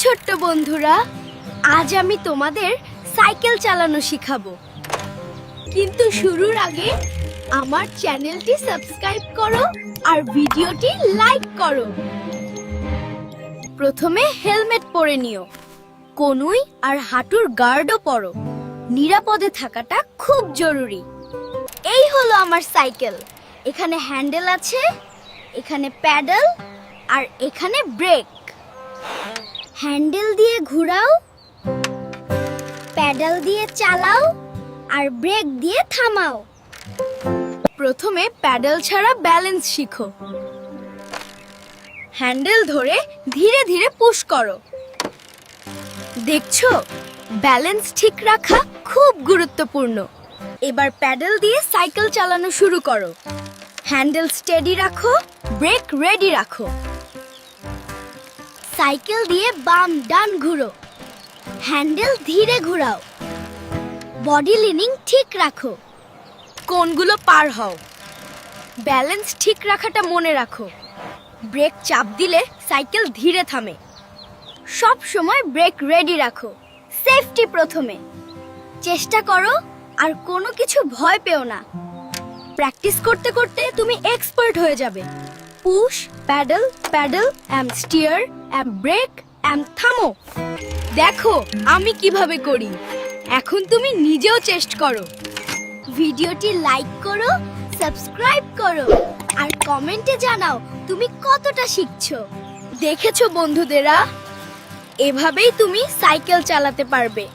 ছোট্ট বন্ধুরা, আজ আমি তোমাদের সাইকেল চালানো শিখাবো। কিন্তু শুরুর আগে আমার চ্যানেলটি সাবস্ক্রাইব করো আর ভিডিওটি লাইক করো। প্রথমে হেলমেট পরে নিও, কনুই আর হাঁটুর গার্ডও পরো। নিরাপদে থাকাটা খুব জরুরি। এই হলো আমার সাইকেল। এখানে হ্যান্ডেল আছে, এখানে প্যাডেল আর এখানে ব্রেক। হ্যান্ডেল দিয়ে ঘোরাও, প্যাডেল দিয়ে চালাও আর ব্রেক দিয়ে থামাও। প্রথমে প্যাডেল ছাড়া ব্যালেন্স শিখো। হ্যান্ডেল ধরে ধীরে ধীরে পুশ করো। দেখছো, ব্যালেন্স ঠিক রাখা খুব গুরুত্বপূর্ণ। এবার প্যাডেল দিয়ে সাইকেল চালানো শুরু করো। হ্যান্ডেল স্টেডি রাখো, ব্রেক রেডি রাখো। সাইকেল দিয়ে বাম ডান ঘুরো, হ্যান্ডেল ধীরে ঘোরাও। বডি লিনিং ঠিক রাখো, কোনগুলো পার হও। ব্যালেন্স ঠিক রাখাটা মনে রাখো। ব্রেক চাপ দিলে সাইকেল ধীরে থামে। সব সময় ব্রেক রেডি রাখো। সেফটি প্রথমে। চেষ্টা করো আর কোনো কিছু ভয় পেও না। প্র্যাকটিস করতে করতে তুমি এক্সপার্ট হয়ে যাবে। Push, pedal, pedal, and steer, and brake, and থামো। দেখো আমি কিভাবে করি। এখন তুমি নিজেও চেষ্টা করো। ভিডিওটি লাইক করো, সাবস্ক্রাইব করো আর কমেন্টে জানাও তুমি কতটা শিখছো। দেখেছো বন্ধুদেরা, এভাবেই তুমি সাইকেল চালাতে পারবে।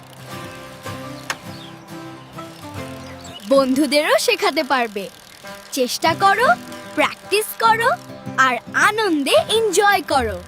বন্ধুদেরও শেখাতে পারবে। চেষ্টা করো, প্র্যাকটিস করো আর আনন্দে এনজয় করো।